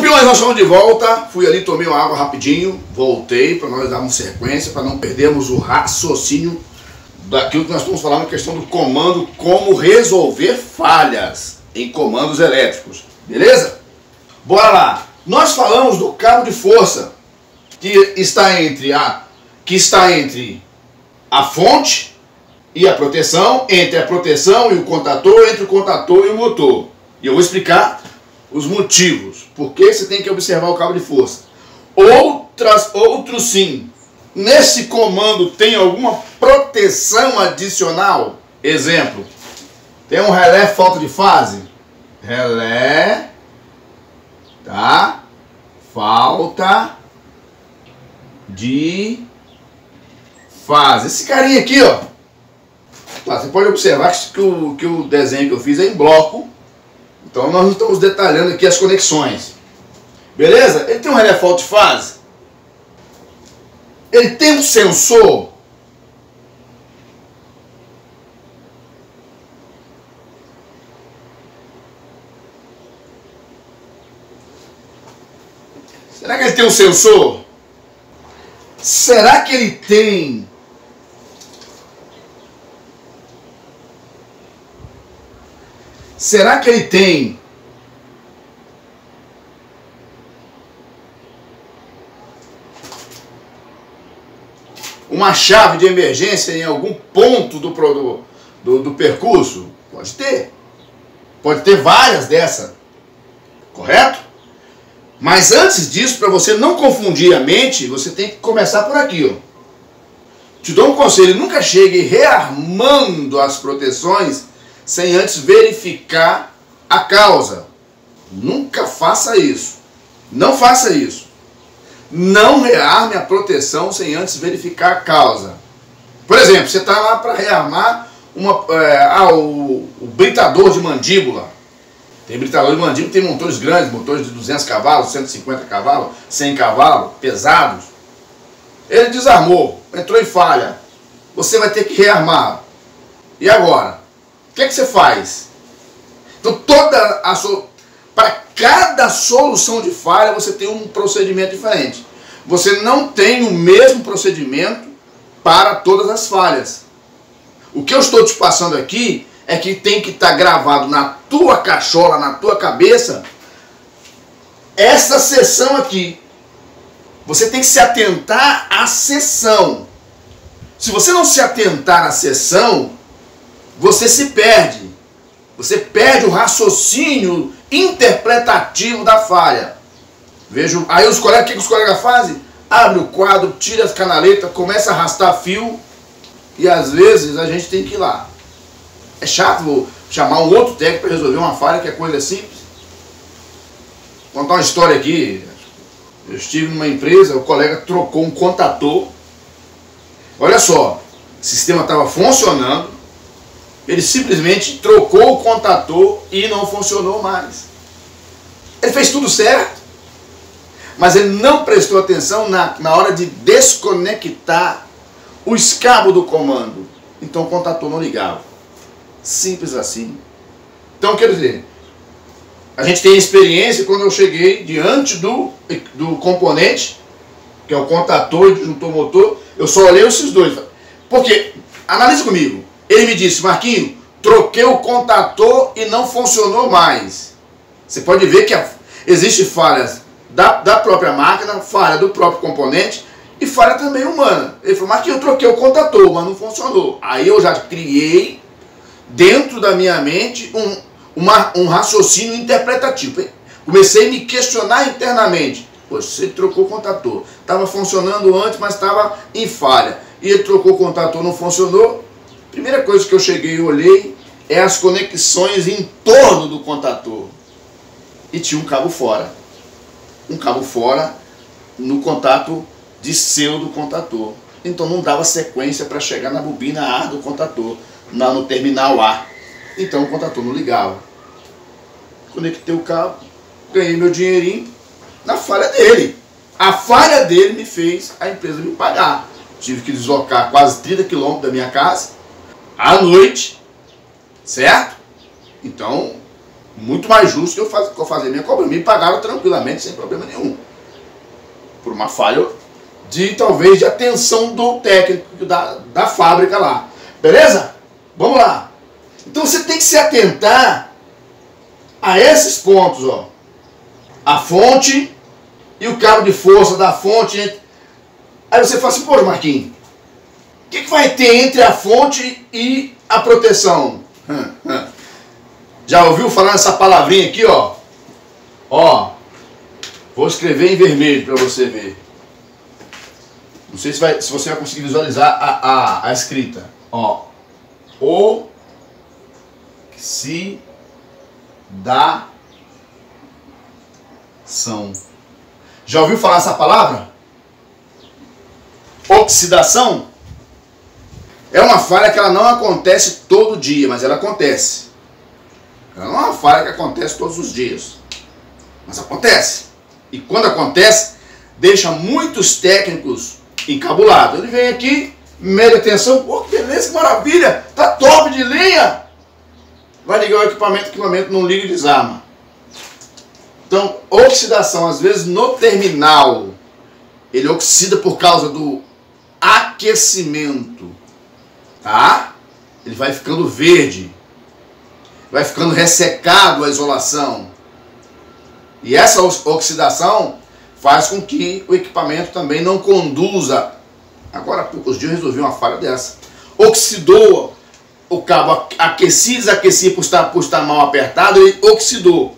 Campeões, nós estamos de volta. Fui ali, tomei uma água rapidinho, voltei para nós darmos sequência, para não perdermos o raciocínio daquilo que nós estamos falando, a questão do comando, como resolver falhas em comandos elétricos. Beleza? Bora lá. Nós falamos do cabo de força que está entre a fonte e a proteção, entre a proteção e o contator, entre o contator e o motor. E eu vou explicar os motivos, porque você tem que observar o cabo de força. Outros sim. Nesse comando tem alguma proteção adicional? Exemplo, tem um relé falta de fase? Relé, tá? Falta de fase. Esse carinha aqui, ó. Tá, você pode observar que o desenho que eu fiz é em bloco. Então nós estamos detalhando aqui as conexões. Beleza? Ele tem um relé falta de fase. Ele tem um sensor. Será que ele tem um sensor? Será que ele tem uma chave de emergência em algum ponto do percurso? Pode ter. Pode ter várias dessas. Correto? Mas antes disso, para você não confundir a mente, você tem que começar por aqui, ó. Te dou um conselho, nunca chegue rearmando as proteções sem antes verificar a causa. Nunca faça isso. Não faça isso. Não rearme a proteção sem antes verificar a causa. Por exemplo, você está lá para rearmar o britador de mandíbula. Tem britador de mandíbula, tem motores grandes, motores de 200 cavalos, 150 cavalos, 100 cavalos, pesados. Ele desarmou, entrou em falha. Você vai ter que rearmar. E agora? O que é que você faz? Então, para cada solução de falha, você tem um procedimento diferente. Você não tem o mesmo procedimento para todas as falhas. O que eu estou te passando aqui é que tem que estar gravado na tua cachola, na tua cabeça, essa seção aqui. Você tem que se atentar à seção. Se você não se atentar à seção, você se perde. Você perde o raciocínio interpretativo da falha. Vejo, aí o que os colegas fazem? Abre o quadro, tira as canaletas, começa a arrastar fio e às vezes a gente tem que ir lá. É chato, vou chamar um outro técnico para resolver uma falha que é coisa simples. Vou contar uma história aqui. Eu estive numa empresa, o colega trocou um contator. Olha só, o sistema estava funcionando. Ele simplesmente trocou o contator e não funcionou mais. Ele fez tudo certo, mas ele não prestou atenção na hora de desconectar os cabos do comando. Então o contator não ligava. Simples assim. Então, quer dizer, a gente tem experiência quando eu cheguei diante do componente, que é o contator e disjuntor motor, eu só olhei esses dois. Porque, analise comigo, ele me disse: Marquinho, troquei o contator e não funcionou mais. Você pode ver que existem falhas da própria máquina, falha do próprio componente e falha também humana. Ele falou: Marquinho, eu troquei o contator, mas não funcionou. Aí eu já criei dentro da minha mente um raciocínio interpretativo. Comecei a me questionar internamente. Você trocou o contator. Estava funcionando antes, mas estava em falha. E ele trocou o contator, não funcionou. Primeira coisa que eu cheguei e olhei é as conexões em torno do contator. E tinha um cabo fora. Um cabo fora no contato de selo do contator. Então não dava sequência para chegar na bobina A do contator, no terminal A. Então o contator não ligava. Conectei o cabo, ganhei meu dinheirinho na falha dele. A falha dele me fez a empresa me pagar. Tive que deslocar quase 30 quilômetros da minha casa à noite, certo? Então Muito mais justo que eu fazer minha cobrança. Me pagaram tranquilamente, sem problema nenhum. Por uma falha talvez de atenção do técnico da fábrica lá. Beleza? Vamos lá. Então você tem que se atentar a esses pontos, ó. A fonte e o cabo de força da fonte. Aí você fala assim, pô, Marquinhos, o que vai ter entre a fonte e a proteção? Já ouviu falar nessa palavrinha aqui, ó? Ó, vou escrever em vermelho para você ver. Não sei se você vai conseguir visualizar a escrita. Ó, oxidação. Já ouviu falar essa palavra? Oxidação é uma falha que ela não acontece todo dia, mas ela acontece. Ela não é uma falha que acontece todos os dias, mas acontece. E quando acontece, deixa muitos técnicos encabulados. Ele vem aqui, mede a tensão, pô, que beleza, que maravilha, tá top de linha. Vai ligar o equipamento não liga e desarma. Então, oxidação, às vezes no terminal, ele oxida por causa do aquecimento, tá? Ele vai ficando verde, vai ficando ressecado a isolação. E essa oxidação faz com que o equipamento também não conduza. Agora, há poucos dias eu resolvi uma falha dessa. Oxidou o cabo, aquecia e desaquecia por estar mal apertado, ele oxidou.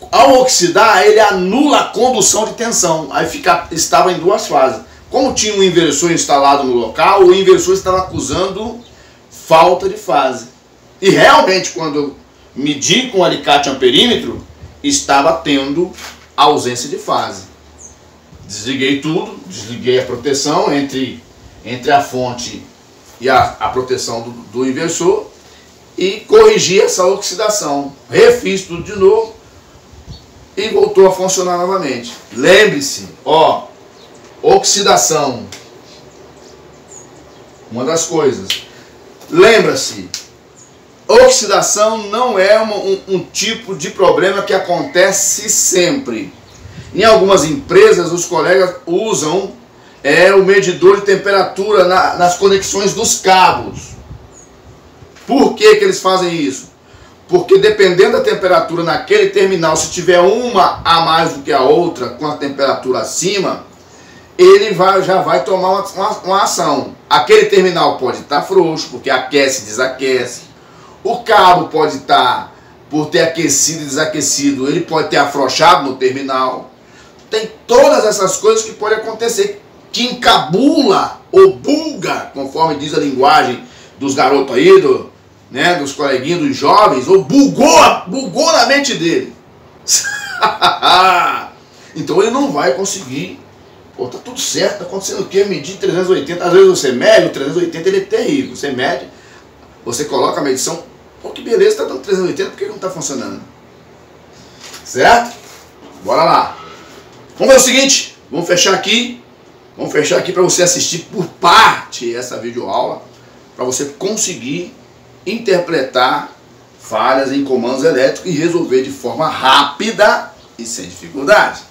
Ao oxidar, ele anula a condução de tensão. Aí estava em duas fases. Como tinha um inversor instalado no local, o inversor estava acusando falta de fase. E realmente, quando eu medi com o alicate amperímetro, estava tendo ausência de fase. Desliguei tudo, desliguei a proteção entre a fonte e a proteção do inversor e corrigi essa oxidação. Refiz tudo de novo e voltou a funcionar novamente. Lembre-se, ó, oxidação, uma das coisas. Lembra-se, oxidação não é um tipo de problema que acontece sempre. Em algumas empresas, os colegas usam o medidor de temperatura nas conexões dos cabos. Por que eles fazem isso? Porque dependendo da temperatura naquele terminal, se tiver uma a mais do que a outra, com a temperatura acima, ele já vai tomar uma ação. Aquele terminal pode estar frouxo, porque aquece e desaquece. O cabo pode estar, por ter aquecido e desaquecido, ele pode ter afrouxado no terminal. Tem todas essas coisas que podem acontecer, que encabula ou buga, conforme diz a linguagem dos garotos aí, dos coleguinhas, dos jovens, ou bugou na mente dele. Então ele não vai conseguir. Pô, tá tudo certo, tá acontecendo o quê? Medir 380, às vezes você mede, o 380 ele é terrível. Você mede, você coloca a medição, pô, que beleza, tá dando 380, por que não tá funcionando? Certo? Bora lá. Vamos ver o seguinte, vamos fechar aqui para você assistir por parte essa videoaula, para você conseguir interpretar falhas em comandos elétricos e resolver de forma rápida e sem dificuldade.